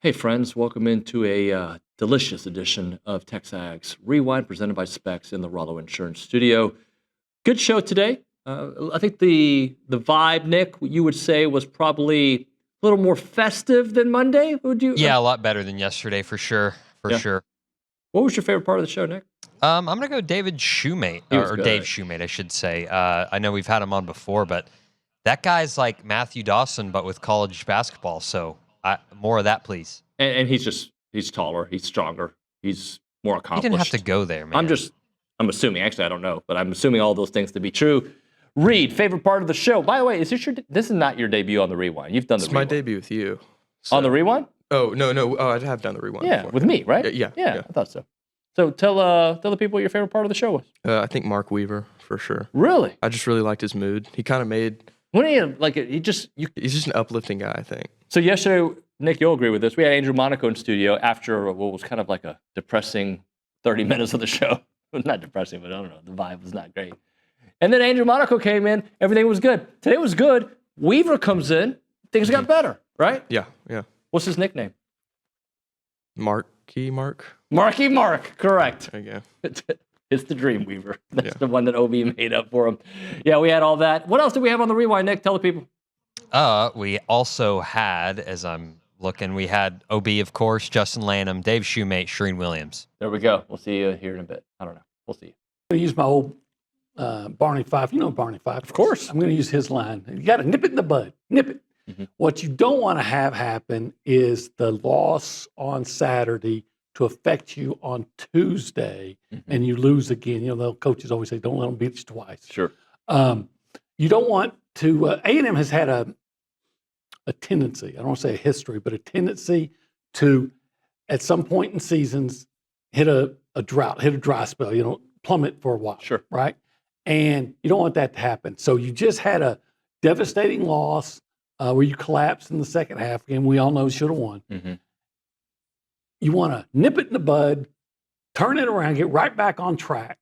Hey friends, welcome into a delicious edition of TexAgs Rewind presented by Specs in the Rollo Insurance Studio. Good show today. I think the vibe, Nick, you would say was probably a little more festive than Monday. Would you? Yeah, a lot better than yesterday for sure. Sure. What was your favorite part of the show, Nick? I'm gonna go David Shumate or Dave Shumate, I should say. I know we've had him on before, but that guy's like Matthew Dawson, but with college basketball. So more of that, please. And he's taller, he's stronger, he's more accomplished. He didn't have to go there, man. I'm assuming. Actually, I don't know, but I'm assuming all those things to be true. Reed, favorite part of the show. By the way, this is not your debut on the Rewind. You've done the Rewind. It's my debut with you. So. On the Rewind? Oh, no. Oh, I have done the Rewind before. With me, right? Yeah. I thought so. So tell the people what your favorite part of the show was. I think Mark Weaver, for sure. Really? I just really liked his mood. He kind of made... He's just an uplifting guy, I think. So yesterday, Nick, you'll agree with this. We had Andrew Monaco in studio after what was kind of like a depressing 30 minutes of the show. Not depressing, but I don't know. The vibe was not great. And then Andrew Monaco came in. Everything was good. Today was good. Weaver comes in. Things got better, right? Yeah. What's his nickname? Marky Mark. Marky Mark, correct. There you go. It's the Dream Weaver. That's the one that OB made up for him. Yeah, we had all that. What else did we have on the Rewind, Nick? Tell the people. We also had, as I'm looking, we had OB, of course, Justin Lanham, Dave Shumate, Charean Williams. There we go. We'll see you here in a bit. I don't know. We'll see you. I'm going to use my old Barney Fife. You know Barney Fife. Of course. I'm going to use his line. You got to nip it in the bud. Nip it. Mm-hmm. What you don't want to have happen is the loss on Saturday to affect you on Tuesday, and you lose again. You know, the coaches always say, don't let them beat you twice. Sure. You don't want to, A&M has had a tendency, I don't want to say a history, but a tendency to, at some point in seasons, hit a drought, hit a dry spell, plummet for a while. Sure. Right? And you don't want that to happen. So you just had a devastating loss where you collapsed in the second half game. We all know you should have won. Mm-hmm. You want to nip it in the bud, turn it around, get right back on track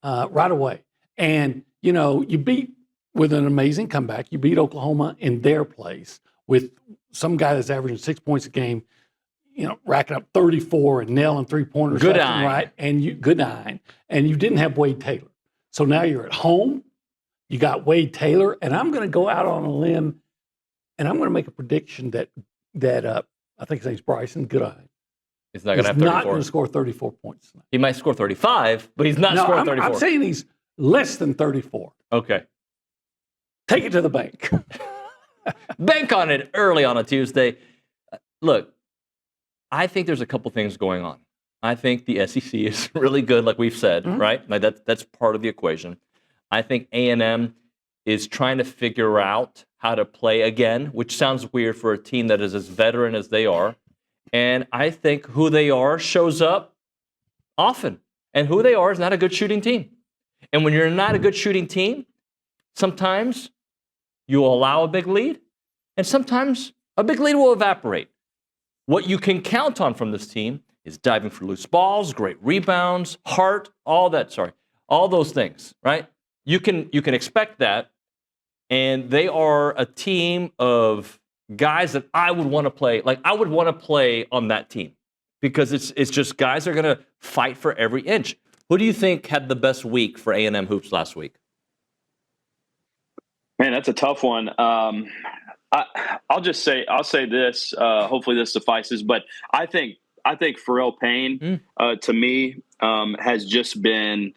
right away. And, you beat with an amazing comeback. You beat Oklahoma in their place with some guy that's averaging 6 points a game, racking up 34 and nailing three-pointers good left and right. And good nine. And you didn't have Wade Taylor. So now you're at home. You got Wade Taylor. And I'm going to go out on a limb, and I'm going to make a prediction that I think his name's Bryson Goodine. He's not going to score 34 points tonight. He might score 35, but he's not scoring 34. I'm saying he's less than 34. Okay. Take it to the bank. Bank on it early on a Tuesday. Look, I think there's a couple things going on. I think the SEC is really good, like we've said, right? Like that's part of the equation. I think A&M is trying to figure out how to play again, which sounds weird for a team that is as veteran as they are. And I think who they are shows up often. And who they are is not a good shooting team. And when you're not a good shooting team, sometimes you will allow a big lead, and sometimes a big lead will evaporate. What you can count on from this team is diving for loose balls, great rebounds, heart, all those things, right? You can expect that, and they are a team of guys that I would want to play. Like, I would want to play on that team because it's just guys that are going to fight for every inch. Who do you think had the best week for A&M hoops last week? Man, that's a tough one. I'll say this. Hopefully this suffices, but I think Pharrell Payne, to me, has just been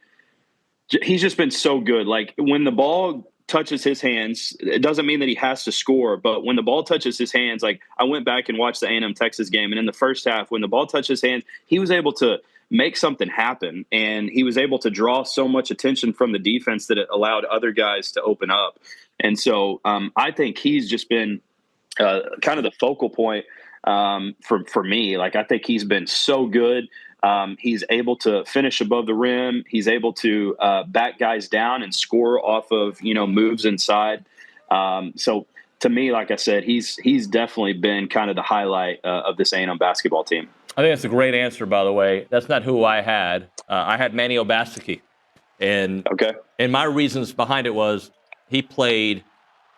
so good. Like, when the ball touches his hands, it doesn't mean that he has to score, but when the ball touches his hands, like, I went back and watched the A&M Texas game, and in the first half, when the ball touched his hands, he was able to make something happen, and he was able to draw so much attention from the defense that it allowed other guys to open up. And so I think he's just been kind of the focal point for me. Like, I think he's been so good. He's able to finish above the rim. He's able to back guys down and score off of, moves inside. So to me, like I said, he's definitely been kind of the highlight of this A&M basketball team. I think that's a great answer, by the way. That's not who I had. I had Manny Obaseki. And my reasons behind it was he played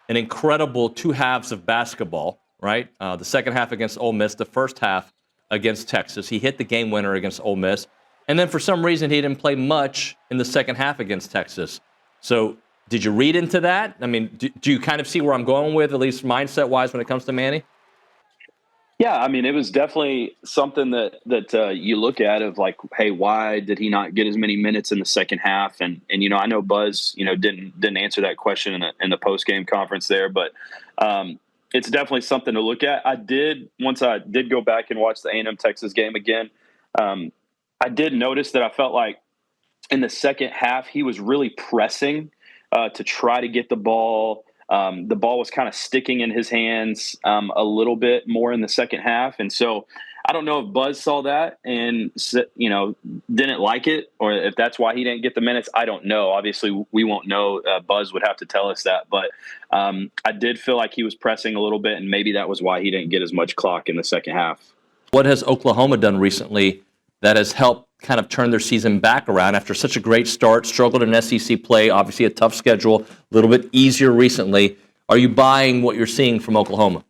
an incredible two halves of basketball, right? The second half against Ole Miss, the first half against Texas. He hit the game winner against Ole Miss. And then for some reason, he didn't play much in the second half against Texas. So did you read into that? I mean, do you kind of see where I'm going with, at least mindset-wise, when it comes to Manny? Yeah, I mean, it was definitely something that you look at of like, hey, why did he not get as many minutes in the second half? And I know Buzz, didn't answer that question in the post-game conference there, but it's definitely something to look at. Once I did go back and watch the A&M Texas game again, I did notice that I felt like in the second half he was really pressing to try to get the ball. The ball was kind of sticking in his hands a little bit more in the second half. And so I don't know if Buzz saw that and, didn't like it, or if that's why he didn't get the minutes. I don't know. Obviously, we won't know. Buzz would have to tell us that. But I did feel like he was pressing a little bit, and maybe that was why he didn't get as much clock in the second half. What has Oklahoma done recently that has helped kind of turn their season back around after such a great start, struggled in SEC play, obviously a tough schedule, a little bit easier recently? Are you buying what you're seeing from Oklahoma?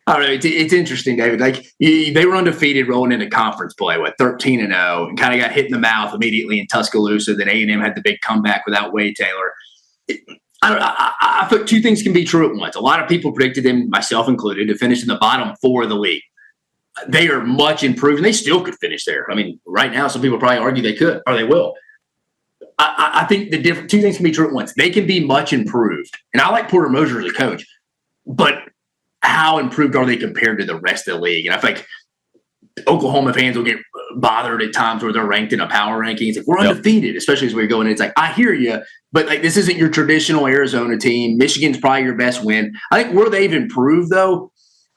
I don't know. It's interesting, David. Like they were undefeated rolling into conference play, 13-0, and kind of got hit in the mouth immediately in Tuscaloosa. Then A&M had the big comeback without Wade Taylor. I thought two things can be true at once. A lot of people predicted them, myself included, to finish in the bottom 4 of the league. They are much improved, and they still could finish there. I mean, right now, some people probably argue they could, or they will. I think two things can be true at once. They can be much improved, and I like Porter Moser as a coach, but how improved are they compared to the rest of the league? And I think Oklahoma fans will get bothered at times where they're ranked in a power ranking. It's like, we're undefeated, especially as we're going in. It's like, I hear you, but like this isn't your traditional Arizona team. Michigan's probably your best win. I think where they've improved, though,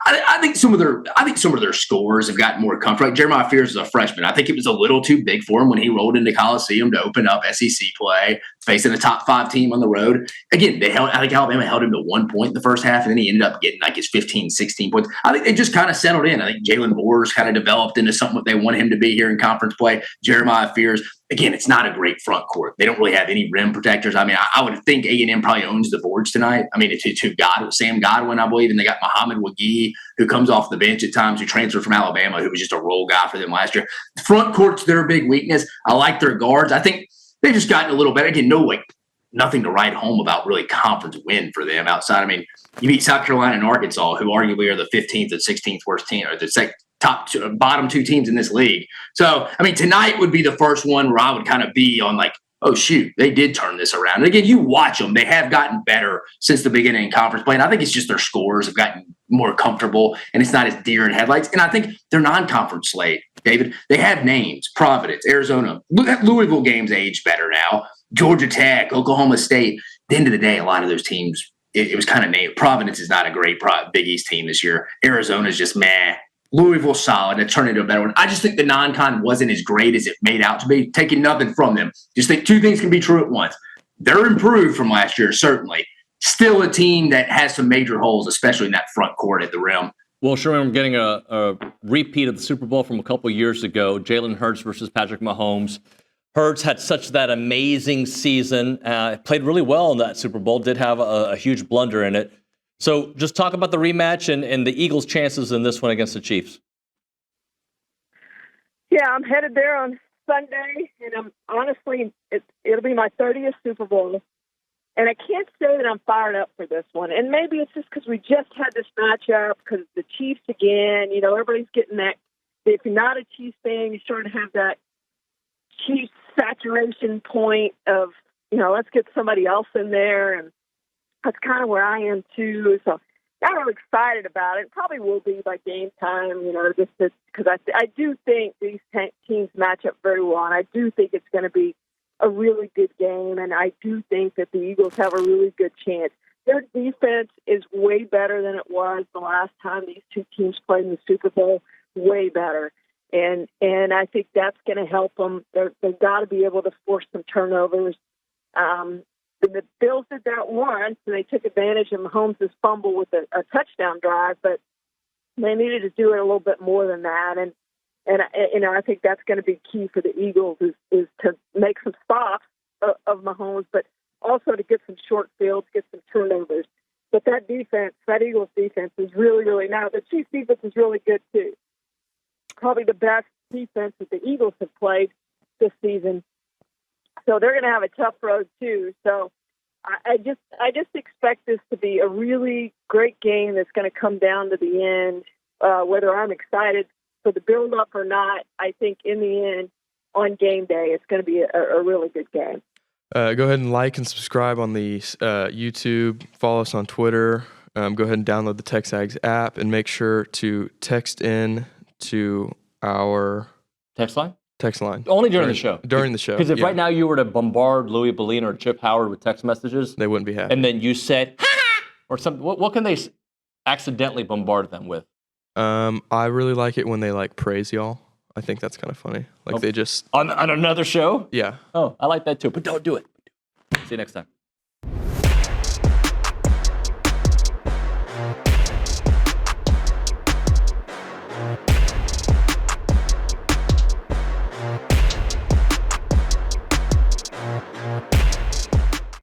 I think some of their scores have gotten more comfort. Like Jeremiah Fears is a freshman. I think it was a little too big for him when he rolled into Coliseum to open up SEC play, facing a top 5 team on the road. Again, I think Alabama held him to 1 point in the first half, and then he ended up getting like his 15, 16 points. I think they just kind of settled in. I think Jalen Boers kind of developed into something what they want him to be here in conference play. Jeremiah Fears. Again, it's not a great front court. They don't really have any rim protectors. I mean, I would think A&M probably owns the boards tonight. I mean, it's Sam Godwin, I believe, and they got Muhammad Wagee, who comes off the bench at times, who transferred from Alabama, who was just a role guy for them last year. Front court's their big weakness. I like their guards. I think they've just gotten a little better. Again, nothing to write home about really conference win for them outside. I mean, you beat South Carolina and Arkansas, who arguably are the 15th and 16th worst team, or the bottom 2 teams in this league. So, I mean, tonight would be the first one where I would kind of be on like, oh, shoot, they did turn this around. And again, you watch them. They have gotten better since the beginning of conference play. And I think it's just their scores have gotten more comfortable, and it's not as deer in headlights. And I think their non-conference slate, David, they have names. Providence, Arizona. Louisville games age better now. Georgia Tech, Oklahoma State. At the end of the day, a lot of those teams, it was kind of named. Providence is not a great Big East team this year. Arizona's just meh. Louisville solid. It turned into a better one. I just think the non-con wasn't as great as it made out to be, taking nothing from them. Just think two things can be true at once. They're improved from last year, certainly. Still a team that has some major holes, especially in that front court at the rim. Well, sure, I'm getting a repeat of the Super Bowl from a couple years ago, Jalen Hurts versus Patrick Mahomes. Hurts had such that amazing season, played really well in that Super Bowl, did have a huge blunder in it. So just talk about the rematch and the Eagles' chances in this one against the Chiefs. Yeah, I'm headed there on Sunday, and honestly, it'll be my 30th Super Bowl. And I can't say that I'm fired up for this one. And maybe it's just because we just had this matchup, because the Chiefs again, everybody's getting that. If you're not a Chiefs fan, you sort of have that Chiefs saturation point of, let's get somebody else in there. And that's kind of where I am too. So I'm really excited about it. Probably will be by game time, just because I do think these teams match up very well. And I do think it's going to be a really good game. And I do think that the Eagles have a really good chance. Their defense is way better than it was the last time these two teams played in the Super Bowl. Way better. And I think that's going to help them. They've got to be able to force some turnovers. The Bills did that once, and they took advantage of Mahomes' fumble with a touchdown drive, but they needed to do it a little bit more than that. And I think that's going to be key for the Eagles is to make some stops of Mahomes, but also to get some short fields, get some turnovers. But that defense, that Eagles defense is really, really, now the Chiefs defense is really good too. Probably the best defense that the Eagles have played this season. So they're going to have a tough road too. So I just expect this to be a really great game that's going to come down to the end. Whether I'm excited for the build-up or not, I think in the end, on game day, it's going to be a really good game. Go ahead and like and subscribe on the YouTube. Follow us on Twitter. Go ahead and download the TexAgs app and make sure to text in to our Text line? text line. Only during the show. During the show. Because if yeah. right now you were to bombard Louis Bellina or Chip Howard with text messages, They wouldn't be happy. and then you said, ha! Or something, what can they accidentally bombard them with? I really like it when they like praise y'all. I think that's kind of funny. Like they just On another show? yeah. Oh, I like that too, but don't do it. See you next time.